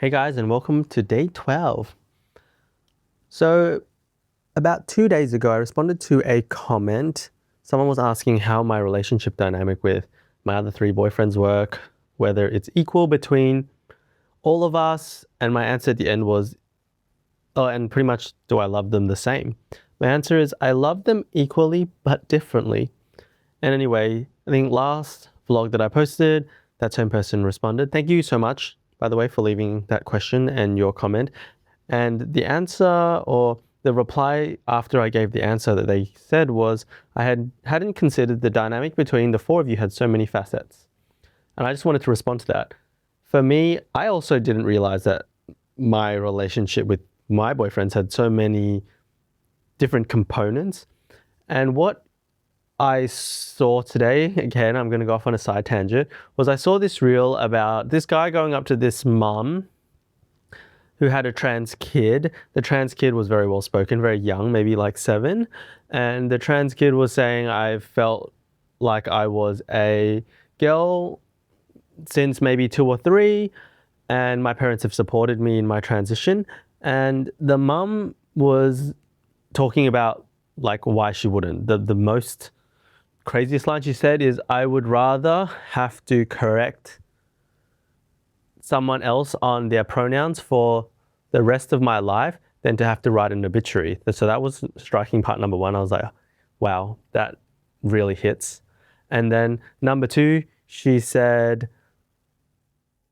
Hey guys, and welcome to day 12. So, about 2 days ago, I responded to a comment. Someone was asking how my relationship dynamic with my other three boyfriends work, whether it's equal between all of us, and my answer at the end was, oh, and pretty much, do I love them the same? My answer is, I love them equally, but differently. And anyway, I think last vlog that I posted, that same person responded. Thank you so much, by the way, for leaving that question and your comment. And the answer, or the reply after I gave the answer that they said was, hadn't considered the dynamic between the four of you had so many facets. And I just wanted to respond to that. For me, I also didn't realize that my relationship with my boyfriends had so many different components. And what I saw today, again, I'm going to go off on a side tangent, was I saw this reel about this guy going up to this mum who had a trans kid. The trans kid was very well spoken, very young, maybe like 7. And the trans kid was saying, I felt like I was a girl since maybe 2 or 3, and my parents have supported me in my transition. And the mum was talking about like why she wouldn't. The most craziest line she said is, I would rather have to correct someone else on their pronouns for the rest of my life than to have to write an obituary. So that was striking part number 1. I was like, wow, that really hits. And then number 2, she said,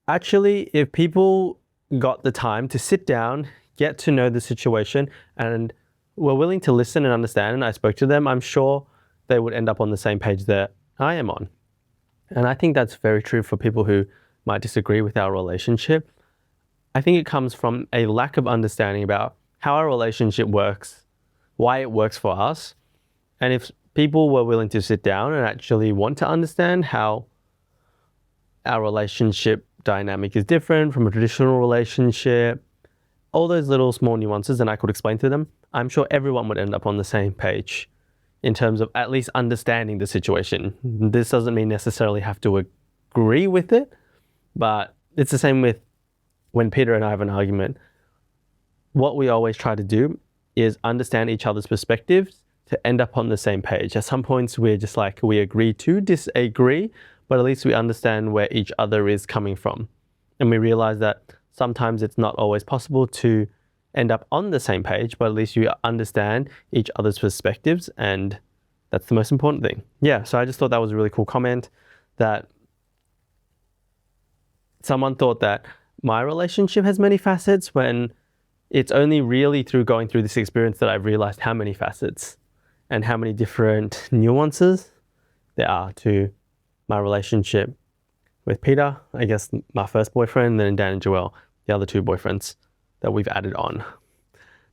actually, if people got the time to sit down, get to know the situation, and were willing to listen and understand, and I spoke to them, I'm sure they would end up on the same page that I am on. And I think that's very true for people who might disagree with our relationship. I think it comes from a lack of understanding about how our relationship works, why it works for us. And if people were willing to sit down and actually want to understand how our relationship dynamic is different from a traditional relationship, all those little small nuances, and I could explain to them, I'm sure everyone would end up on the same page in terms of at least understanding the situation. This doesn't mean necessarily have to agree with it, but it's the same with when Peter and I have an argument. What we always try to do is understand each other's perspectives to end up on the same page. At some points, we're just like, we agree to disagree, but at least we understand where each other is coming from. And we realize that sometimes it's not always possible to end up on the same page, but at least you understand each other's perspectives, and that's the most important thing. Yeah, so I just thought that was a really cool comment, that someone thought that my relationship has many facets, when it's only really through going through this experience that I've realized how many facets and how many different nuances there are to my relationship with Peter, I guess my first boyfriend, then Dan and Joelle, the other 2 boyfriends that we've added on.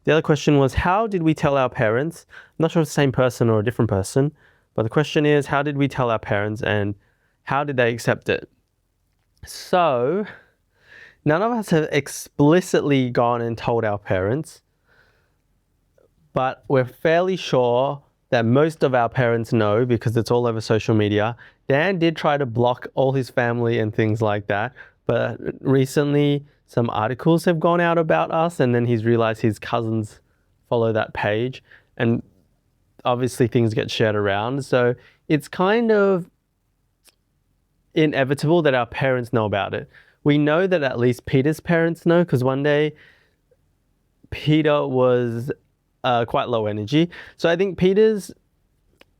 The other question was, how did we tell our parents? I'm not sure if it's the same person or a different person, but the question is, how did we tell our parents and how did they accept it? So, none of us have explicitly gone and told our parents, but we're fairly sure that most of our parents know because it's all over social media. Dan did try to block all his family and things like that, but recently some articles have gone out about us, and then he's realized his cousins follow that page, and obviously things get shared around. So it's kind of inevitable that our parents know about it. We know that at least Peter's parents know, because one day Peter was quite low energy. So I think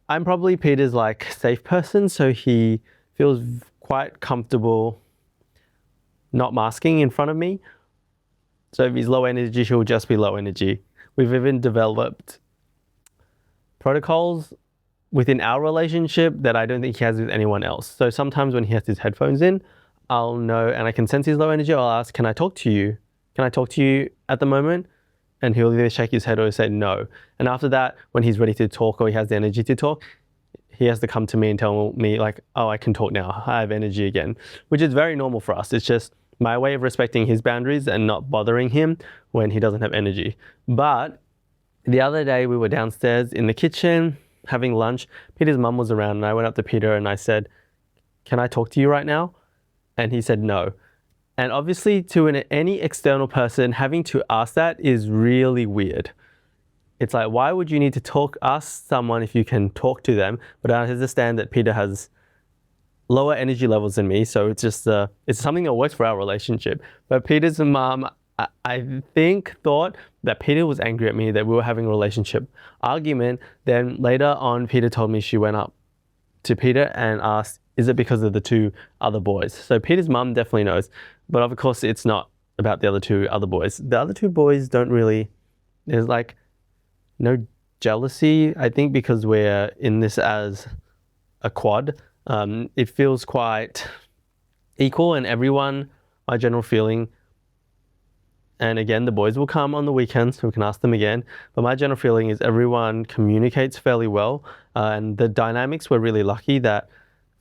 I'm probably Peter's like safe person, so he feels quite comfortable not masking in front of me. So if he's low energy, he'll just be low energy. We've even developed protocols within our relationship that I don't think he has with anyone else. So sometimes when he has his headphones in, I'll know, and I can sense his low energy. I'll ask, can I talk to you? Can I talk to you at the moment? And he'll either shake his head or say no. And after that, when he's ready to talk or he has the energy to talk, he has to come to me and tell me like, oh, I can talk now. I have energy again, which is very normal for us. It's just my way of respecting his boundaries and not bothering him when he doesn't have energy. But the other day we were downstairs in the kitchen having lunch. Peter's mum was around, and I went up to Peter and I said, can I talk to you right now? And he said no. And obviously, to any external person, having to ask that is really weird. It's like, why would you need to ask someone if you can talk to them? But I understand that Peter has lower energy levels than me, so it's just it's something that works for our relationship. But Peter's mom, I think, thought that Peter was angry at me, that we were having a relationship argument. Then later on, Peter told me she went up to Peter and asked, is it because of the two other boys? So Peter's mum definitely knows, but of course it's not about the other boys. The other two boys don't really, there's like no jealousy, I think, because we're in this as a quad. It feels quite equal, and everyone, my general feeling, and again, the boys will come on the weekends, so we can ask them again. But my general feeling is everyone communicates fairly well. And the dynamics, we're really lucky that,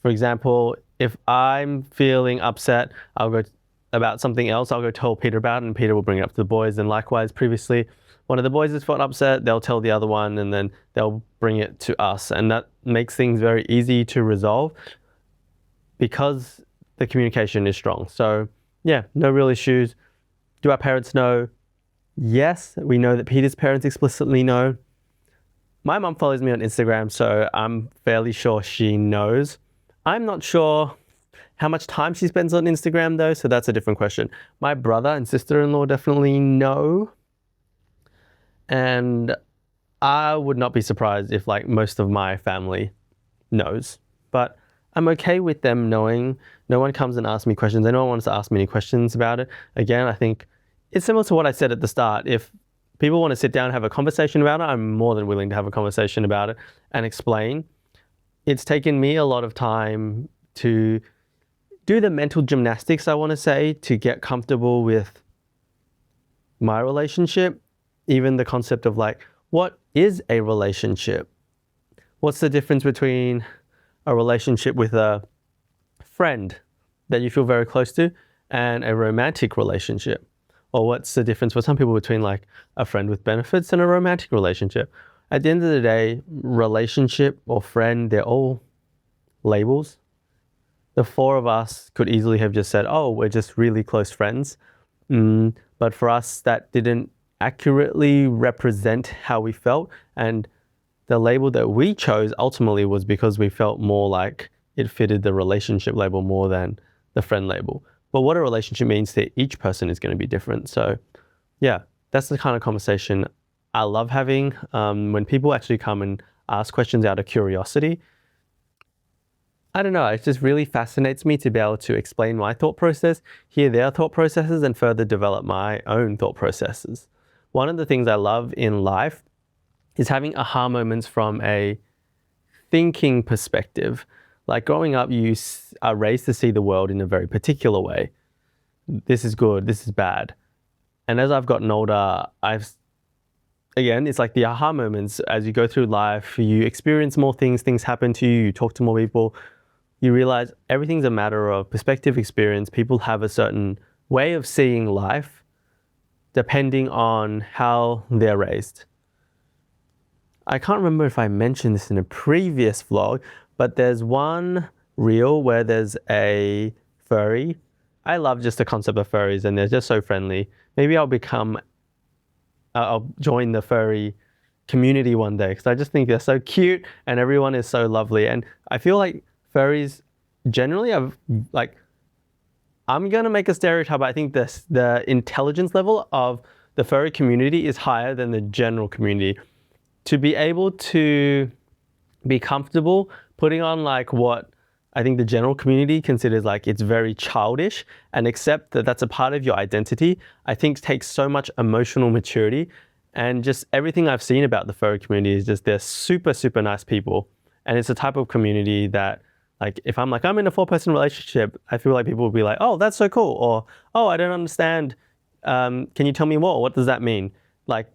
for example, if I'm feeling upset, I'll go about something else, I'll go tell Peter about it, and Peter will bring it up to the boys. And likewise, previously, one of the boys has felt upset, they'll tell the other one, and then they'll bring it to us. And that makes things very easy to resolve because the communication is strong. So yeah, no real issues. Do our parents know? Yes, we know that Peter's parents explicitly know. My mum follows me on Instagram, so I'm fairly sure she knows. I'm not sure how much time she spends on Instagram though, so that's a different question. My brother and sister-in-law definitely know. And I would not be surprised if like most of my family knows. But I'm okay with them knowing. No one comes and asks me questions. No one wants to ask me any questions about it. Again, I think it's similar to what I said at the start. If people want to sit down and have a conversation about it, I'm more than willing to have a conversation about it and explain. It's taken me a lot of time to do the mental gymnastics, I want to say, to get comfortable with my relationship. Even the concept of like, what is a relationship? What's the difference between a relationship with a friend that you feel very close to and a romantic relationship? Or what's the difference for some people between like a friend with benefits and a romantic relationship? At the end of the day, relationship or friend, they're all labels. The four of us could easily have just said, oh, we're just really close friends. But for us, that didn't accurately represent how we felt. And the label that we chose ultimately was because we felt more like it fitted the relationship label more than the friend label. But what a relationship means to each person is going to be different. So yeah, that's the kind of conversation I love having. When people actually come and ask questions out of curiosity, I don't know, it just really fascinates me to be able to explain my thought process, hear their thought processes, and further develop my own thought processes. One of the things I love in life is having aha moments from a thinking perspective. Like growing up, you are raised to see the world in a very particular way. This is good, this is bad. And as I've gotten older, again, it's like the aha moments. As you go through life, you experience more things, things happen to you, you talk to more people, you realize everything's a matter of perspective, experience. People have a certain way of seeing life depending on how they're raised. I can't remember if I mentioned this in a previous vlog, but there's one reel where there's a furry. I love just the concept of furries, and they're just so friendly. Maybe I'll join the furry community one day because I just think they're so cute and everyone is so lovely. And I feel like furries generally have like, I'm going to make a stereotype. I think the intelligence level of the furry community is higher than the general community. To be able to be comfortable putting on like what I think the general community considers like it's very childish, and accept that that's a part of your identity, I think takes so much emotional maturity. And just everything I've seen about the furry community is just they're super, super nice people. And it's a type of community that like, if I'm like, I'm in a 4-person relationship, I feel like people will be like, oh, that's so cool. Or, oh, I don't understand. Can you tell me more? What does that mean? Like,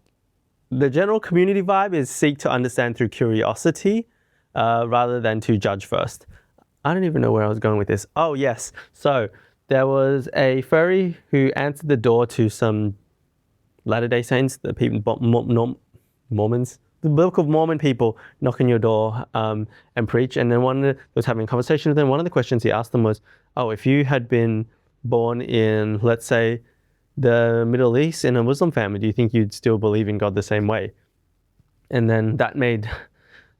the general community vibe is seek to understand through curiosity rather than to judge first. I don't even know where I was going with this. Oh, yes. So there was a furry who answered the door to some Latter-day Saints, the people, Mormons, the Book of Mormon people knock on your door and preach. And then was having a conversation with them. One of the questions he asked them was, oh, if you had been born in, let's say, the Middle East in a Muslim family, do you think you'd still believe in God the same way? And then that made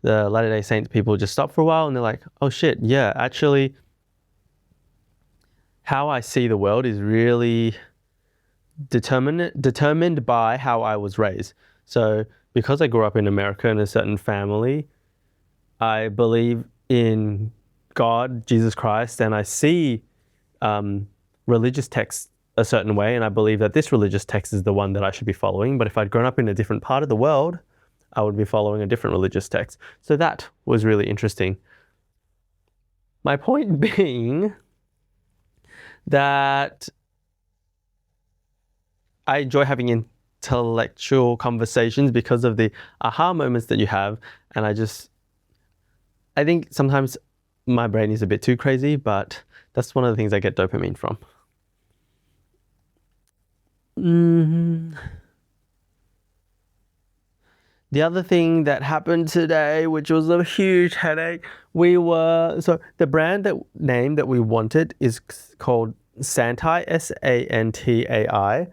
the Latter-day Saints people just stop for a while and they're like, oh shit, yeah, actually, how I see the world is really determined by how I was raised. So because I grew up in America in a certain family, I believe in God, Jesus Christ, and I see religious texts a certain way, and I believe that this religious text is the one that I should be following. But if I'd grown up in a different part of the world, I would be following a different religious text. So that was really interesting. My point being that I enjoy having intellectual conversations because of the aha moments that you have. And I think sometimes my brain is a bit too crazy, but that's one of the things I get dopamine from. The other thing that happened today, which was a huge headache, so the name that we wanted is called Santai, Santai.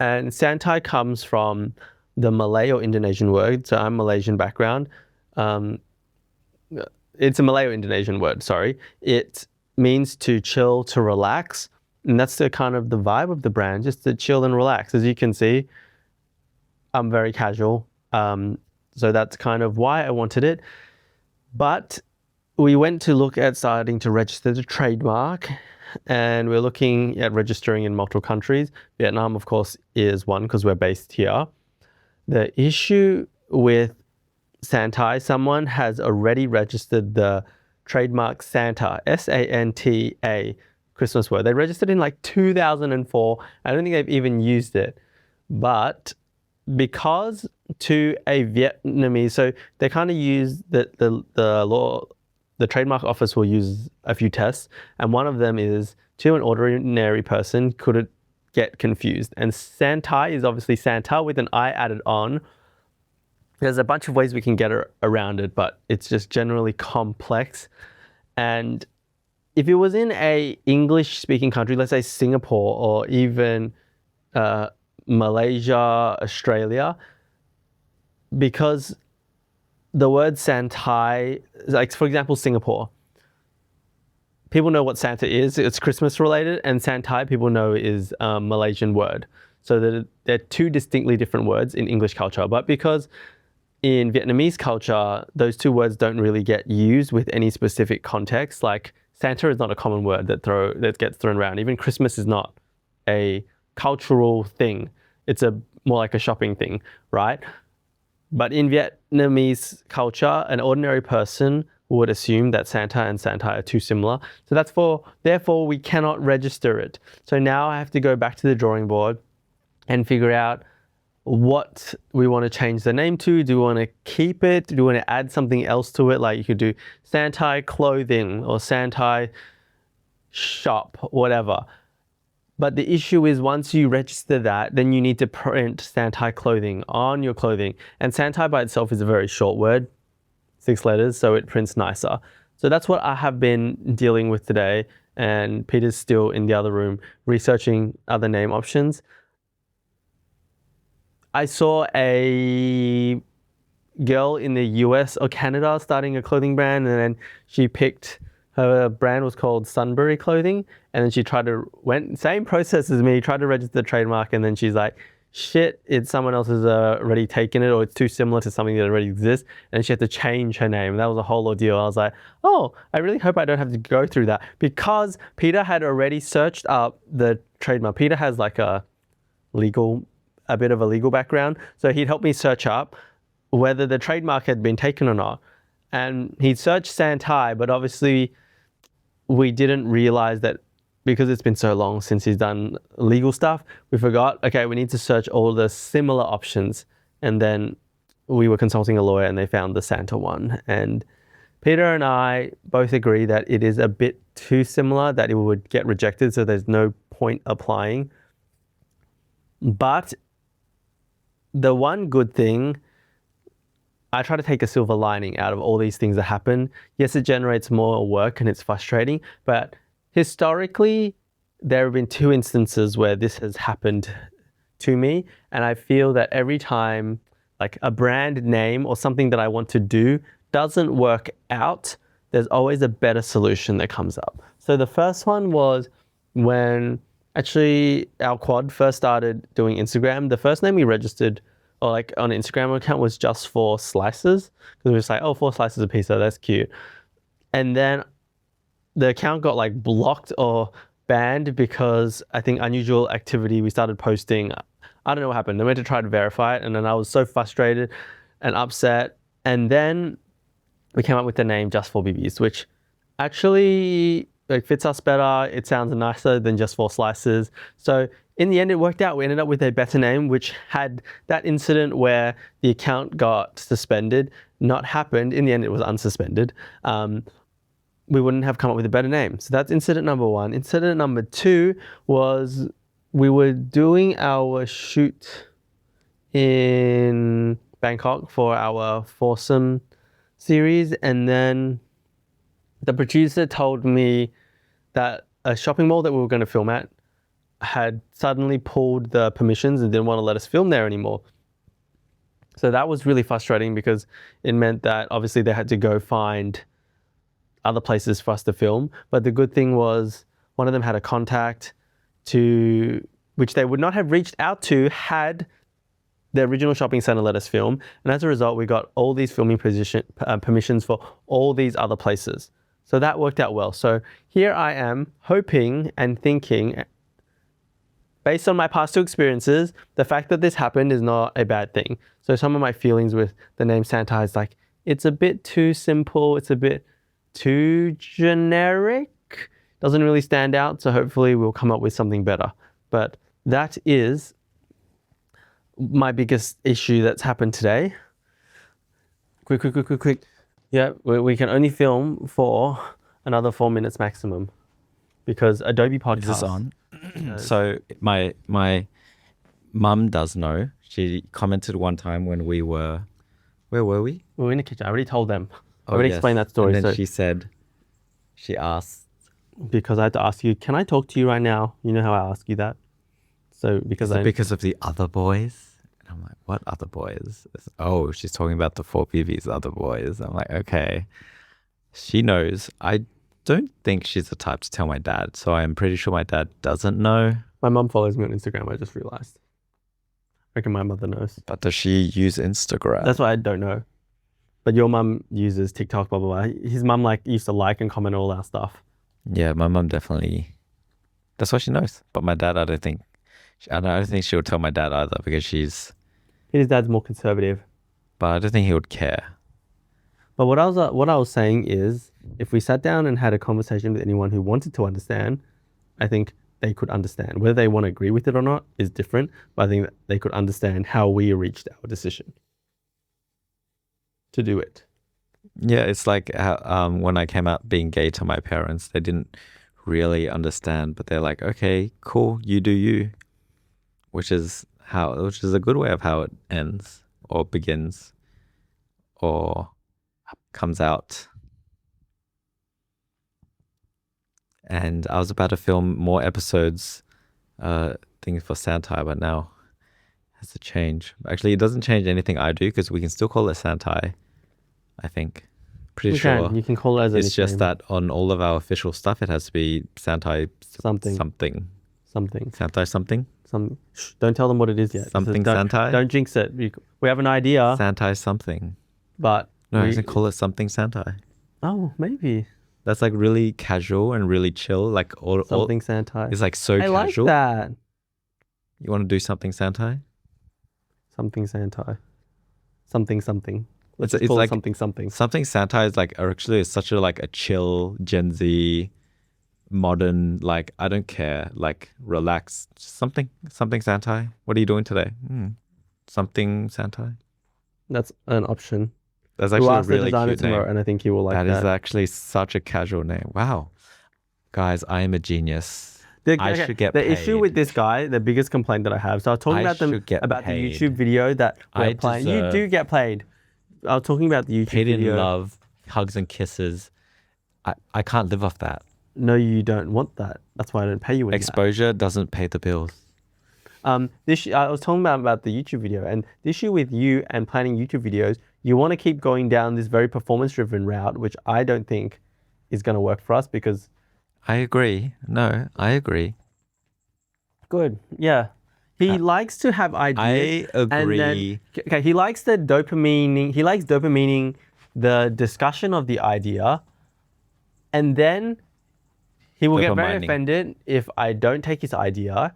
And Santai comes from the Malay or Indonesian word. So I'm Malaysian background. It's a Malay or Indonesian word, sorry. It means to chill, to relax. And that's the kind of the vibe of the brand, just to chill and relax. As you can see, I'm very casual. So that's kind of why I wanted it. But we went to look at starting to register the trademark, and we're looking at registering in multiple countries. Vietnam, of course, is one because we're based here. The issue with Santai, someone has already registered the trademark Santa, Santa, Christmas word. They registered in like 2004. I don't think they've even used it. But because to a Vietnamese, so they kind of use the trademark office will use a few tests, and one of them is to an ordinary person could it get confused. And Santai is obviously Santa with an I added on. There's a bunch of ways we can get around it, but it's just generally complex. And if it was in a English-speaking country, let's say Singapore or even Malaysia, Australia, because the word Santai, like for example, Singapore, people know what Santa is. It's Christmas related, and Santai people know is a Malaysian word. So they're two distinctly different words in English culture. But because in Vietnamese culture, those two words don't really get used with any specific context. Like Santa is not a common word that gets thrown around. Even Christmas is not a cultural thing. It's more like a shopping thing, right? But in Vietnamese culture, an ordinary person would assume that Santa and Santai are too similar. So therefore we cannot register it. So now I have to go back to the drawing board and figure out what we want to change the name to. Do we want to keep it? Do we want to add something else to it? Like you could do Santai clothing or Santai shop, whatever. But the issue is once you register that, then you need to print Santai clothing on your clothing. And Santai by itself is a very short word, 6 letters, so it prints nicer. So that's what I have been dealing with today. And Peter's still in the other room researching other name options. I saw a girl in the US or Canada starting a clothing brand, and then she picked, her brand was called Sunbury Clothing, and then she went same process as me, tried to register the trademark, and then she's like, shit, someone else has already taken it, or it's too similar to something that already exists, and she had to change her name. That was a whole ordeal. I was like, oh, I really hope I don't have to go through that, because Peter had already searched up the trademark. Peter has like a bit of a legal background, so he'd helped me search up whether the trademark had been taken or not. And he'd searched Santai, but obviously we didn't realize that because it's been so long since he's done legal stuff, we forgot, okay, we need to search all the similar options. And then we were consulting a lawyer and they found the Santa one. And Peter and I both agree that it is a bit too similar, that it would get rejected, so there's no point applying. But the one good thing, I try to take a silver lining out of all these things that happen. Yes, it generates more work and it's frustrating, but historically, there have been 2 instances where this has happened to me, and I feel that every time like a brand name or something that I want to do doesn't work out, there's always a better solution that comes up. So the first one was when actually our quad first started doing Instagram. The first name we registered or like on an Instagram account was just 4 slices, because we were just like, oh, 4 slices of pizza, that's cute. And then the account got like blocked or banned because I think unusual activity, we started posting. I don't know what happened. They went to try to verify it, and then I was so frustrated and upset. And then we came up with the name Just 4 BBs, which actually like fits us better. It sounds nicer than just 4 slices. So in the end, it worked out. We ended up with a better name, which had that incident where the account got suspended not happened. In the end, it was unsuspended. We wouldn't have come up with a better name. So that's incident number 1. Incident number 2 was we were doing our shoot in Bangkok for our foursome series, and then the producer told me that a shopping mall that we were going to film at had suddenly pulled the permissions and didn't want to let us film there anymore. So that was really frustrating because it meant that obviously they had to go find other places for us to film. But the good thing was one of them had a contact to which they would not have reached out to had the original shopping center let us film. And as a result, we got all these filming permissions for all these other places. So that worked out well. So here I am hoping and thinking, based on my past 2 experiences, the fact that this happened is not a bad thing. So some of my feelings with the name Santa is like, it's a bit too simple. It's a bit too generic. Doesn't really stand out. So hopefully we'll come up with something better. But that is my biggest issue that's happened today. Quick. Yeah, we can only film for another 4 minutes maximum because Adobe Podcast. Is this on? So my mum does know. She commented one time when we were, where were we? We were in the kitchen. I already told them. I already explained that story. And then she said, she asked. Because I had to ask you, can I talk to you right now? You know how I ask you that? So because of the other boys? And I'm like, what other boys? Oh, she's talking about the 4 PVs, other boys. I'm like, okay. She knows. I don't think she's the type to tell my dad. So I'm pretty sure my dad doesn't know. My mum follows me on Instagram, I just realized. I reckon my mother knows. But does she use Instagram? That's what I don't know. But your mum uses TikTok, blah, blah, blah. His mum used to like and comment all our stuff. Yeah, my mum definitely. That's what she knows. But my dad, I don't think she would tell my dad either because his dad's more conservative. But I don't think he would care. But what I was saying is, if we sat down and had a conversation with anyone who wanted to understand, I think they could understand. Whether they want to agree with it or not is different, but I think that they could understand how we reached our decision to do it. Yeah, it's like how, when I came out being gay to my parents, they didn't really understand, but they're like, okay, cool, you do you, which is a good way of how it ends or begins or comes out. And I was about to film more episodes, things for Santai, but now it has to change. Actually, it doesn't change anything I do because we can still call it Santai, I think. Pretty sure. You can call it as it's just that on all of our official stuff, it has to be Santai something. Santai something. Don't tell them what it is yet. Santai? Don't jinx it. We have an idea. Santai something. But no, you can call it something Santai. Oh, maybe. That's like really casual and really chill. Like something Santai. It's like so casual. I like that. You want to do something Santai? Something Santai. Something. Let's it's call like it something. Something Santai is like actually it's such a chill Gen Z modern, like I don't care, like relax. Something Santai. What are you doing today? Something Santai. That's an option. That's actually a really cute name. And I think he will like that. That is actually such a casual name. Wow. Guys, I am a genius. I should get paid. The issue with this guy, the biggest complaint that I have, so I was talking about the YouTube video that we're playing. You do get paid. I was talking about the YouTube video. Paid in love, hugs and kisses. I can't live off that. no, you don't want that. That's why I don't pay you in that. Exposure doesn't pay the bills. I was talking about the YouTube video, and the issue with you and planning YouTube videos, you want to keep going down this very performance-driven route, which I don't think is going to work for us because. I agree. No, I agree. Good, yeah. He Uh, likes to have ideas. I And then, agree. okay, he likes the dopamine. He likes dopamining the discussion of the idea, and then he will get very Dopamining. offended if I don't take his idea.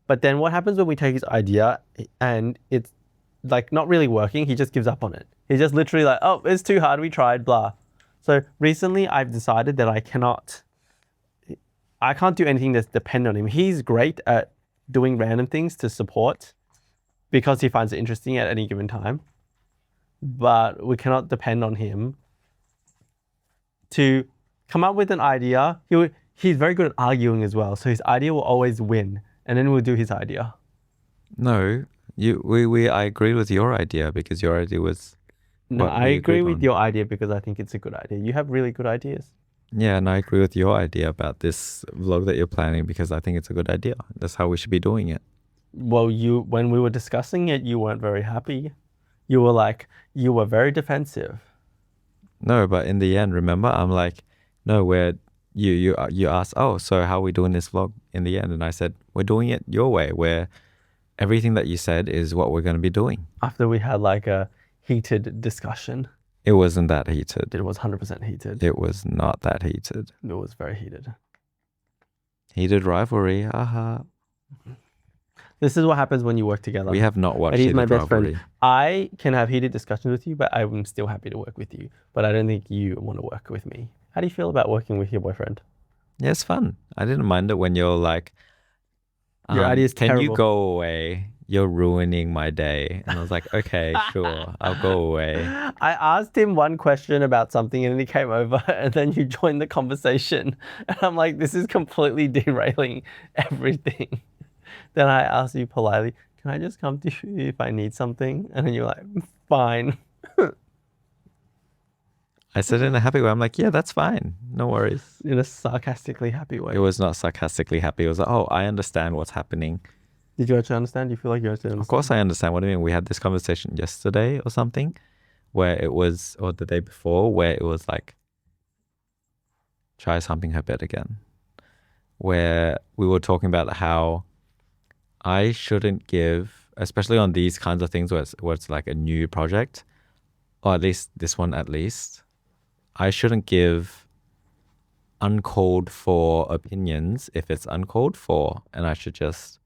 But then what happens when we take his idea and it's like not really working? He just gives up on it. He's just literally like, oh, it's too hard. We tried, blah. So recently I've decided that I can't do anything that's dependent on him. He's great at doing random things to support because he finds it interesting at any given time. But we cannot depend on him to come up with an idea. He's very good at arguing as well. So his idea will always win. And then we'll do his idea. No, I agreed with your idea because your idea was. No, what I we agree agreed with on. your idea because I think it's a good idea. You have really good ideas. Yeah, and I agree with your idea about this vlog that you're planning because I think it's a good idea. That's how we should be doing it. Well, when we were discussing it, you weren't very happy. You were very defensive. No, but in the end, remember, I'm like, no, where you asked, oh, so how are we doing this vlog in the end? And I said, we're doing it your way, where everything that you said is what we're going to be doing. After we had like a heated discussion. It wasn't that heated. It was 100% heated. It was not that heated. It was very heated. Heated rivalry, haha. This is what happens when you work together. We have not watched And he's Heated my best Rivalry. friend. I can have heated discussions with you, but I'm still happy to work with you. But I don't think you want to work with me. How do you feel about working with your boyfriend? Yeah, it's fun. I didn't mind it when you're like, Your idea is can terrible. you go away? You're ruining my day. And I was like, okay, sure, I'll go away. I asked him one question about something and then he came over and then you joined the conversation. And I'm like, this is completely derailing everything. Then I asked you politely, can I just come to you if I need something? And then you're like, fine. I said in a happy way. I'm like, yeah, that's fine. No worries. In a sarcastically happy way. It was not sarcastically happy. It was like, oh, I understand what's happening. Did you actually understand? Do you feel like you actually understand? Of course I understand. What do you mean? We had this conversation yesterday or something where it was, or the day before, where it was like, try humping her bed again. Where we were talking about how I shouldn't give, especially on these kinds of things where it's like a new project, or at least this one at least, I shouldn't give uncalled for opinions if it's uncalled for, and I should just,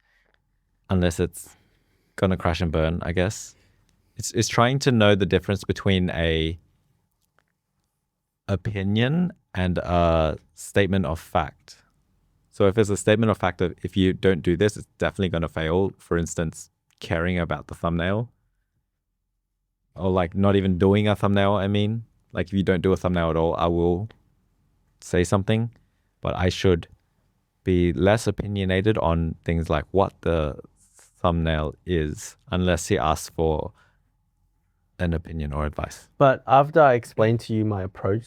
unless it's gonna crash and burn, I guess. It's trying to know the difference between a opinion and a statement of fact. So if it's a statement of fact that if you don't do this, it's definitely going to fail. For instance, caring about the thumbnail, or like not even doing a thumbnail. I mean, like if you don't do a thumbnail at all, I will say something, but I should be less opinionated on things like what the thumbnail is, unless he asks for an opinion or advice. But after I explained to you my approach,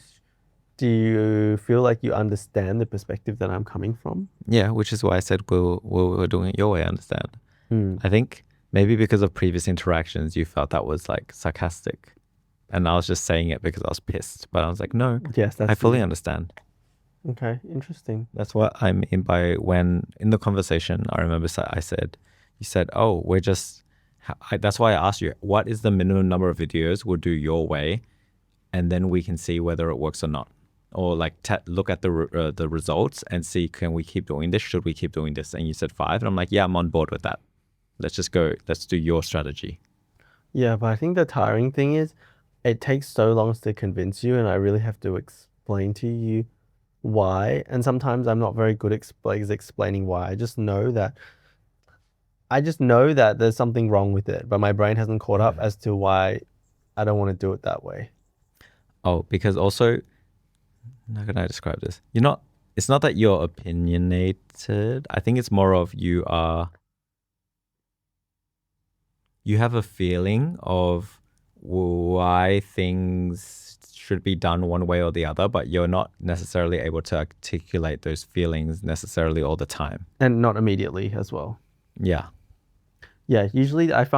do you feel like you understand the perspective that I'm coming from? Yeah, which is why I said we're doing it your way. I understand. I think maybe because of previous interactions, you felt that was like sarcastic, and I was just saying it because I was pissed. But I was like, no, Yes, that's I fully understand. Okay, interesting. That's what I mean by when in the conversation. I remember I said, you said, oh, we're just. That's why I asked you, what is the minimum number of videos we'll do your way, and then we can see whether it works or not. Or like look at the results and see, can we keep doing this? Should we keep doing this? And you said 5, and I'm like, yeah, I'm on board with that. Let's just go. Let's do your strategy. Yeah, but I think the tiring thing is, it takes so long to convince you, and I really have to explain to you why. And sometimes I'm not very good at explaining why. I just know that there's something wrong with it, but my brain hasn't caught up as to why I don't want to do it that way. Oh, because also, how can I describe this? It's not that you're opinionated. I think it's more of you have a feeling of why things should be done one way or the other, but you're not necessarily able to articulate those feelings necessarily all the time. And not immediately as well. Yeah. Yeah, usually I've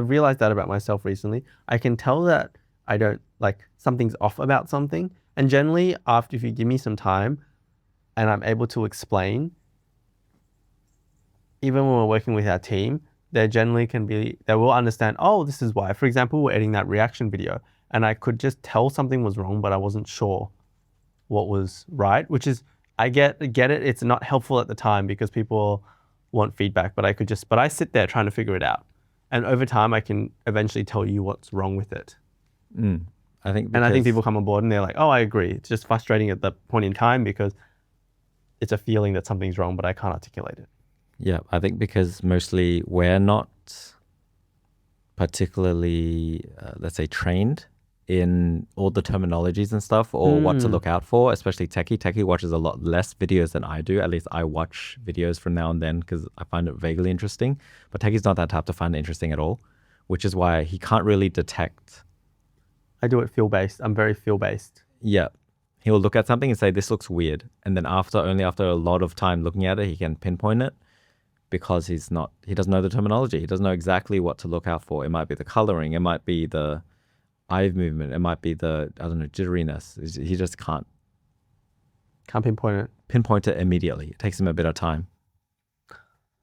realized that about myself recently. I can tell that I don't like something's off about something. And generally, after if you give me some time and I'm able to explain, even when we're working with our team, they will understand, oh, this is why. For example, we're editing that reaction video and I could just tell something was wrong, but I wasn't sure what was right, which is, I get it. It's not helpful at the time because people want feedback, but I sit there trying to figure it out. And over time, I can eventually tell you what's wrong with it. I think And I think people come on board and they're like, oh, I agree. It's just frustrating at the point in time because it's a feeling that something's wrong, but I can't articulate it. Yeah, I think because mostly we're not particularly, let's say, trained in all the terminologies and stuff or what to look out for, especially Techie. Techie watches a lot less videos than I do. At least I watch videos from now and then because I find it vaguely interesting. But Techie's not that type to find it interesting at all, which is why he can't really detect. I do it feel-based. I'm very feel-based. Yeah. He'll look at something and say, this looks weird. And then only after a lot of time looking at it, he can pinpoint it because he doesn't know the terminology. He doesn't know exactly what to look out for. It might be the coloring. It might be the eye movement. It might be the, I don't know, jitteriness. He just can't pinpoint it immediately. It takes him a bit of time.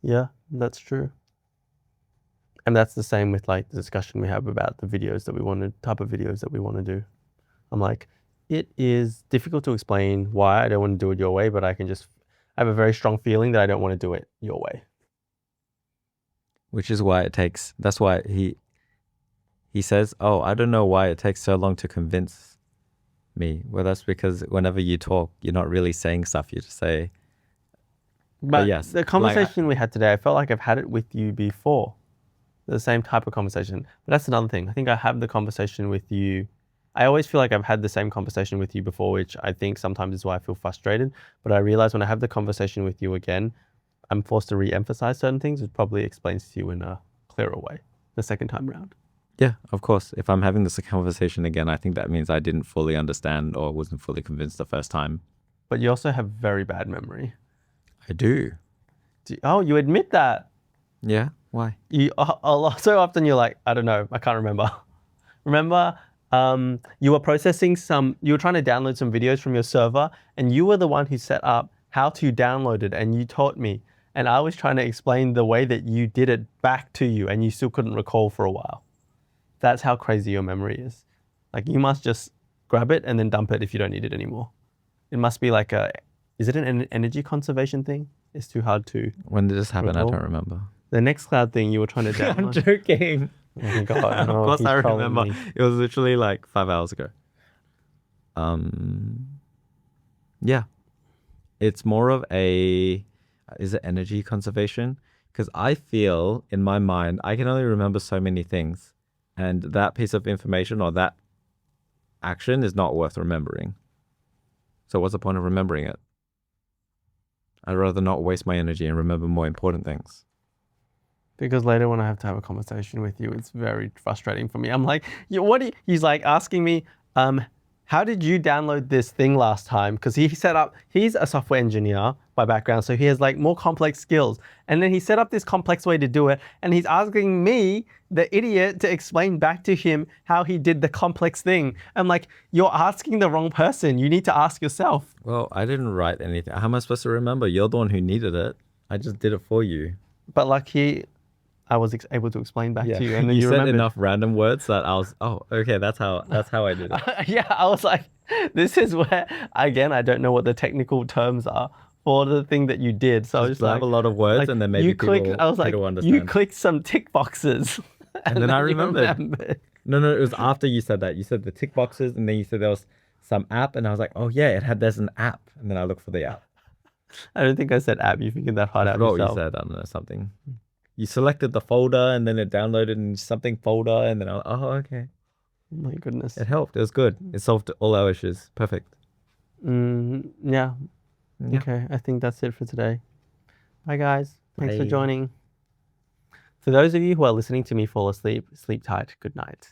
Yeah, that's true. And that's the same with like the discussion we have about the videos that type of videos that we want to do. I'm like, it is difficult to explain why I don't want to do it your way, but I have a very strong feeling that I don't want to do it your way. Which is why that's why he says, oh, I don't know why it takes so long to convince me. Well, that's because whenever you talk, you're not really saying stuff. You just say, but yes. The conversation we had today, I felt like I've had it with you before. The same type of conversation. But that's another thing. I think I have the conversation with you. I always feel like I've had the same conversation with you before, which I think sometimes is why I feel frustrated. But I realize when I have the conversation with you again, I'm forced to re-emphasize certain things, which probably explains to you in a clearer way the second time around. Yeah, of course. If I'm having this conversation again, I think that means I didn't fully understand or wasn't fully convinced the first time. But you also have very bad memory. I do. Oh, you admit that? Yeah. Why? So often you're like, I don't know, I can't remember. Remember, you were you were trying to download some videos from your server and you were the one who set up how to download it and you taught me. And I was trying to explain the way that you did it back to you and you still couldn't recall for a while. That's how crazy your memory is. Like you must just grab it and then dump it if you don't need it anymore. It must be like is it an energy conservation thing? It's too hard to. When did this happen? recall. I don't remember. The Nextcloud thing you were trying to download. I'm joking. Oh my God. Of course I remember. Me. It was literally like 5 hours ago. Yeah. It's more of is it energy conservation? Because I feel in my mind, I can only remember so many things. And that piece of information or that action is not worth remembering. So what's the point of remembering it? I'd rather not waste my energy and remember more important things. Because later when I have to have a conversation with you, it's very frustrating for me. I'm like, he's like asking me, how did you download this thing last time? Because he's a software engineer by background, so he has like more complex skills. And then he set up this complex way to do it. And he's asking me, the idiot, to explain back to him how he did the complex thing. I'm like, you're asking the wrong person. You need to ask yourself. Well, I didn't write anything. How am I supposed to remember? You're the one who needed it. I just did it for you. But like I was able to explain back to you, and then you said remembered. Enough random words that I was, oh, okay, that's how I did it. Yeah, I was like, this is where again I don't know what the technical terms are for the thing that you did. So I was like, have a lot of words, like, and then maybe I was like, you clicked some tick boxes, and then I remembered. No, it was after you said that. You said the tick boxes, and then you said there was some app, and I was like, oh yeah, there's an app, and then I looked for the app. I don't think I said app. You figured that part out yourself. What you said, I don't know, something. You selected the folder and then it downloaded in something folder and then I was like, oh, okay. Oh my goodness. It helped. It was good. It solved all our issues. Perfect. Yeah. Okay. I think that's it for today. Bye, guys. Thanks for joining. For those of you who are listening to me fall asleep, sleep tight. Good night.